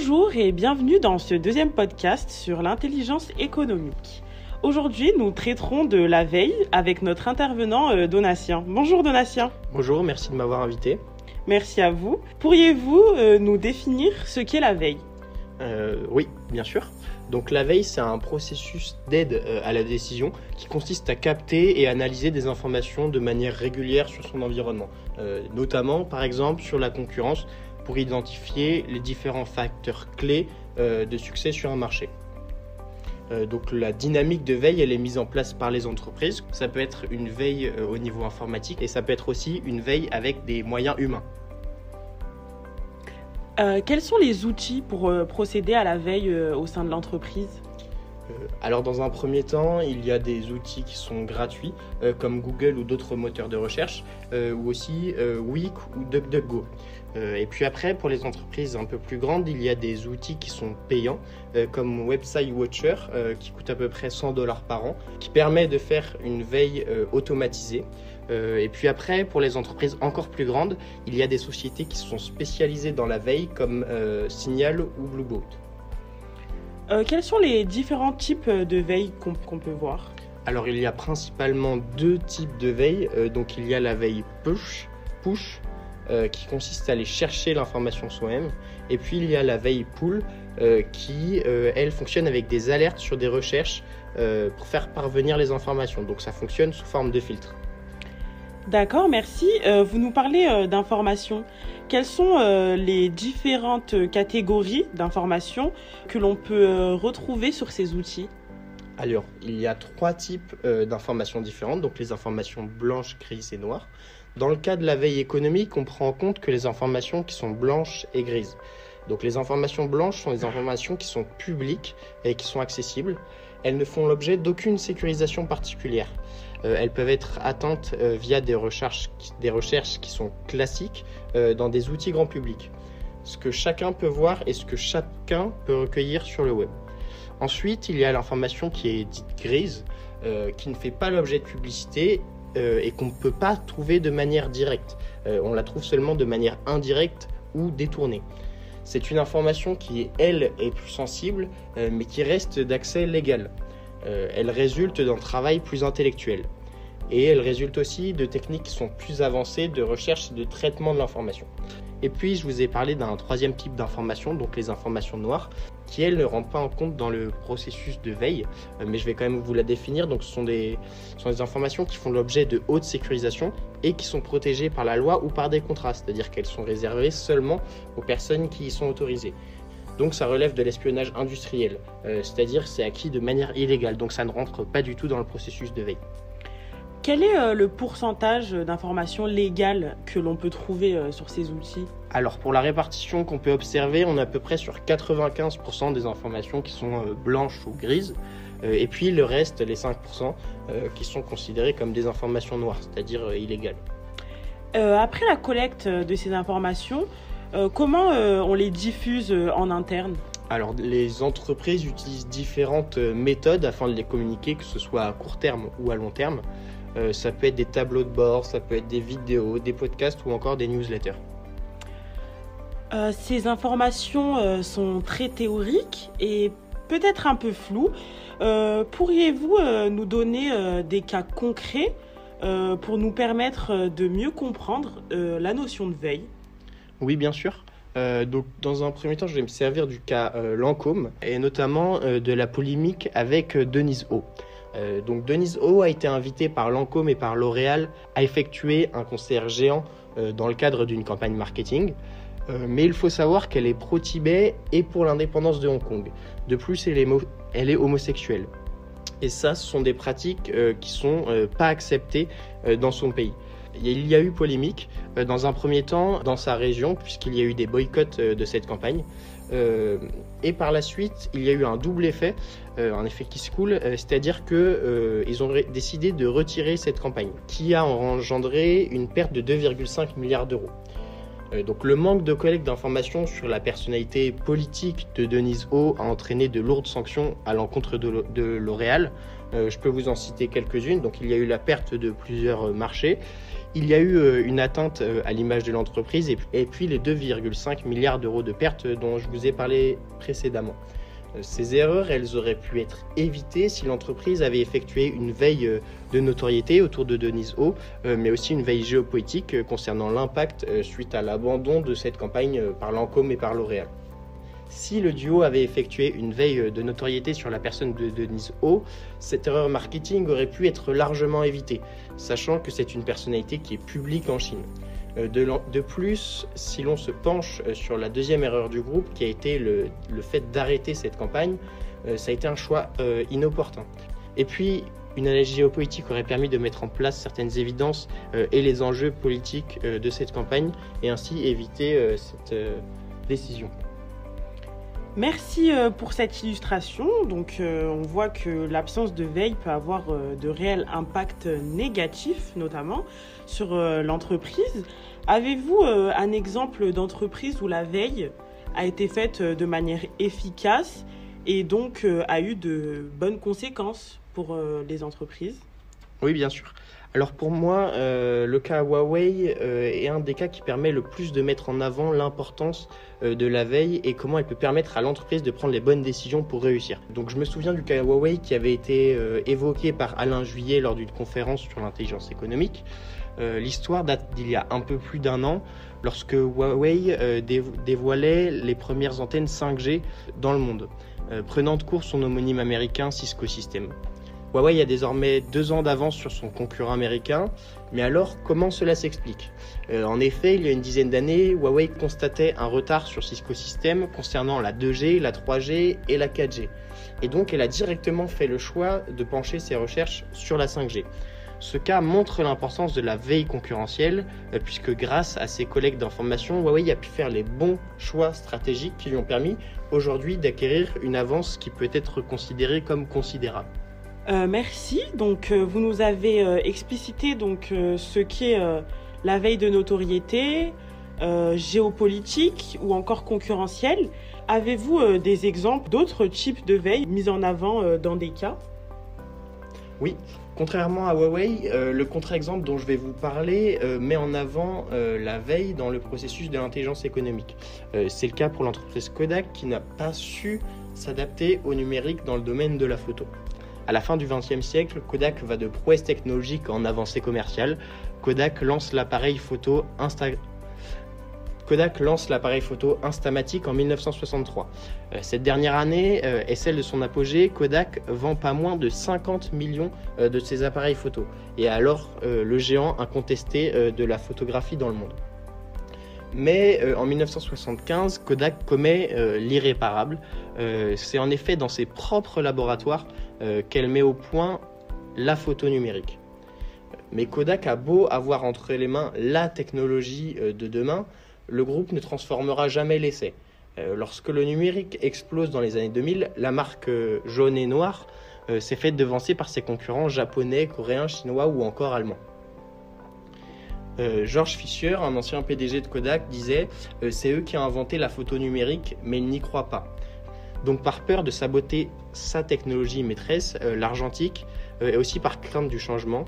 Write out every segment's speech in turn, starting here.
Bonjour et bienvenue dans ce deuxième podcast sur l'intelligence économique. Aujourd'hui, nous traiterons de la veille avec notre intervenant Donatien. Bonjour Donatien. Bonjour, merci de m'avoir invité. Merci à vous. Pourriez-vous nous définir ce qu'est la veille ? Oui, bien sûr. Donc la veille, c'est un processus d'aide à la décision qui consiste à capter et analyser des informations de manière régulière sur son environnement, notamment par exemple sur la concurrence pour identifier les différents facteurs clés de succès sur un marché. Donc la dynamique de veille, elle est mise en place par les entreprises. Ça peut être une veille au niveau informatique et ça peut être aussi une veille avec des moyens humains. Quels sont les outils pour procéder à la veille au sein de l'entreprise ? Alors dans un premier temps, il y a des outils qui sont gratuits comme Google ou d'autres moteurs de recherche ou aussi Wix ou DuckDuckGo. Et puis après, pour les entreprises un peu plus grandes, il y a des outils qui sont payants comme Website Watcher qui coûte à peu près $100 par an, qui permet de faire une veille automatisée. Et puis après, pour les entreprises encore plus grandes, il y a des sociétés qui sont spécialisées dans la veille comme Signal ou Blueboat. Quels sont les différents types de veille qu'on peut voir ? Alors il y a principalement deux types de veille. Donc il y a la veille push qui consiste à aller chercher l'information soi-même. Et puis il y a la veille pull qui, elle, fonctionne avec des alertes sur des recherches pour faire parvenir les informations. Donc ça fonctionne sous forme de filtre. D'accord, merci. Vous nous parlez d'informations. Quelles sont les différentes catégories d'informations que l'on peut retrouver sur ces outils ? Alors, il y a trois types d'informations différentes, donc les informations blanches, grises et noires. Dans le cas de la veille économique, on prend en compte que les informations qui sont blanches et grises. Donc les informations blanches sont les informations qui sont publiques et qui sont accessibles. Elles ne font l'objet d'aucune sécurisation particulière. Elles peuvent être atteintes via des recherches qui sont classiques dans des outils grand public. Ce que chacun peut voir et ce que chacun peut recueillir sur le web. Ensuite, il y a l'information qui est dite grise, qui ne fait pas l'objet de publicité et qu'on ne peut pas trouver de manière directe. On la trouve seulement de manière indirecte ou détournée. C'est une information qui, elle, est plus sensible, mais qui reste d'accès légal. Elle résulte d'un travail plus intellectuel. Et elle résulte aussi de techniques qui sont plus avancées de recherche et de traitement de l'information. Et puis, je vous ai parlé d'un troisième type d'information, donc les informations noires, qui, elles, ne rentrent pas en compte dans le processus de veille, mais je vais quand même vous la définir. Donc, ce sont des informations qui font l'objet de haute sécurisation et qui sont protégées par la loi ou par des contrats, c'est-à-dire qu'elles sont réservées seulement aux personnes qui y sont autorisées. Donc ça relève de l'espionnage industriel, c'est-à-dire c'est acquis de manière illégale, donc ça ne rentre pas du tout dans le processus de veille. Quel est le pourcentage d'informations légales que l'on peut trouver sur ces outils ? Alors pour la répartition qu'on peut observer, on est à peu près sur 95% des informations qui sont blanches ou grises, et puis le reste, les 5%, qui sont considérées comme des informations noires, c'est-à-dire illégales. Après la collecte de ces informations, comment on les diffuse en interne ? Alors les entreprises utilisent différentes méthodes afin de les communiquer, que ce soit à court terme ou à long terme. Ça peut être des tableaux de bord, ça peut être des vidéos, des podcasts ou encore des newsletters. Ces informations sont très théoriques et peut-être un peu floues. Pourriez-vous nous donner des cas concrets pour nous permettre de mieux comprendre la notion de veille ? Oui, bien sûr. Donc, dans un premier temps, je vais me servir du cas Lancôme et notamment de la polémique avec Denise O. Donc, Denise O a été invitée par Lancôme et par L'Oréal à effectuer un concert géant dans le cadre d'une campagne marketing. Mais il faut savoir qu'elle est pro-Tibet et pour l'indépendance de Hong Kong. De plus, elle est homosexuelle. Et ça, ce sont des pratiques qui sont pas acceptées dans son pays. Il y a eu polémique dans un premier temps dans sa région puisqu'il y a eu des boycotts de cette campagne et par la suite il y a eu un double effet, un effet qui se coule, c'est-à-dire qu'ils ont décidé de retirer cette campagne qui a engendré une perte de 2,5 milliards d'euros. Donc le manque de collecte d'informations sur la personnalité politique de Denise O a entraîné de lourdes sanctions à l'encontre de L'Oréal, Je peux vous en citer quelques-unes. Donc il y a eu la perte de plusieurs marchés, il y a eu une atteinte à l'image de l'entreprise et puis les 2,5 milliards d'euros de pertes dont je vous ai parlé précédemment. Ces erreurs, elles auraient pu être évitées si l'entreprise avait effectué une veille de notoriété autour de Denise O, mais aussi une veille géopolitique concernant l'impact suite à l'abandon de cette campagne par Lancôme et par L'Oréal. Si le duo avait effectué une veille de notoriété sur la personne de Denise O, cette erreur marketing aurait pu être largement évitée, sachant que c'est une personnalité qui est publique en Chine. De plus, si l'on se penche sur la deuxième erreur du groupe, qui a été le fait d'arrêter cette campagne, ça a été un choix inopportun. Et puis, une analyse géopolitique aurait permis de mettre en place certaines évidences et les enjeux politiques de cette campagne, et ainsi éviter cette décision. Merci pour cette illustration. Donc, on voit que l'absence de veille peut avoir de réels impacts négatifs, notamment sur l'entreprise. Avez-vous un exemple d'entreprise où la veille a été faite de manière efficace et donc a eu de bonnes conséquences pour les entreprises? Oui, bien sûr. Alors pour moi, le cas Huawei est un des cas qui permet le plus de mettre en avant l'importance de la veille et comment elle peut permettre à l'entreprise de prendre les bonnes décisions pour réussir. Donc je me souviens du cas Huawei qui avait été évoqué par Alain Juillet lors d'une conférence sur l'intelligence économique. L'histoire date d'il y a un peu plus d'un an, lorsque Huawei dévoilait les premières antennes 5G dans le monde, prenant de court son homonyme américain Cisco Systems. Huawei a désormais 2 ans d'avance sur son concurrent américain, mais alors comment cela s'explique ? En effet, il y a une dizaine d'années, Huawei constatait un retard sur Cisco Systems concernant la 2G, la 3G et la 4G. Et donc elle a directement fait le choix de pencher ses recherches sur la 5G. Ce cas montre l'importance de la veille concurrentielle, puisque grâce à ses collègues d'information, Huawei a pu faire les bons choix stratégiques qui lui ont permis aujourd'hui d'acquérir une avance qui peut être considérée comme considérable. Merci. Donc, vous nous avez explicité ce qu'est la veille de notoriété, géopolitique ou encore concurrentielle. Avez-vous des exemples d'autres types de veille mis en avant dans des cas ? Oui. Contrairement à Huawei, le contre-exemple dont je vais vous parler met en avant la veille dans le processus de l'intelligence économique. C'est le cas pour l'entreprise Kodak qui n'a pas su s'adapter au numérique dans le domaine de la photo. À la fin du XXe siècle, Kodak va de prouesse technologique en avancée commerciale. Kodak lance l'appareil photo Instamatic en 1963. Cette dernière année est celle de son apogée. Kodak vend pas moins de 50 millions de ses appareils photo et est alors le géant incontesté de la photographie dans le monde. Mais en 1975, Kodak commet l'irréparable. C'est en effet dans ses propres laboratoires qu'elle met au point la photo numérique. Mais Kodak a beau avoir entre les mains la technologie de demain, le groupe ne transformera jamais l'essai. Lorsque le numérique explose dans les années 2000, la marque jaune et noire s'est faite devancer par ses concurrents japonais, coréens, chinois ou encore allemands. George Fisher, un ancien PDG de Kodak, disait « C'est eux qui ont inventé la photo numérique, mais ils n'y croient pas ». Donc par peur de saboter sa technologie maîtresse, l'argentique, et aussi par crainte du changement,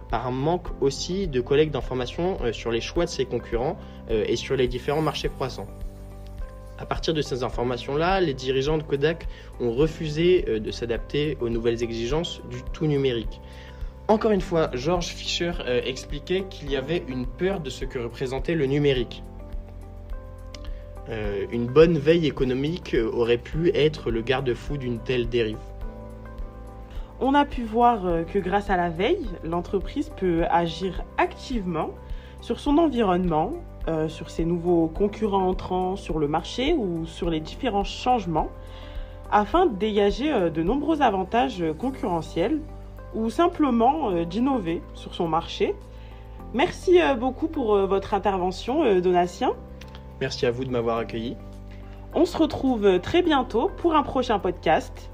par un manque aussi de collecte d'informations sur les choix de ses concurrents et sur les différents marchés croissants. À partir de ces informations-là, les dirigeants de Kodak ont refusé de s'adapter aux nouvelles exigences du tout numérique. Encore une fois, George Fisher expliquait qu'il y avait une peur de ce que représentait le numérique. Une bonne veille économique aurait pu être le garde-fou d'une telle dérive. On a pu voir que grâce à la veille, l'entreprise peut agir activement sur son environnement, sur ses nouveaux concurrents entrants sur le marché ou sur les différents changements, afin de dégager de nombreux avantages concurrentiels ou simplement d'innover sur son marché. Merci beaucoup pour votre intervention, Donatien. Merci à vous de m'avoir accueilli. On se retrouve très bientôt pour un prochain podcast.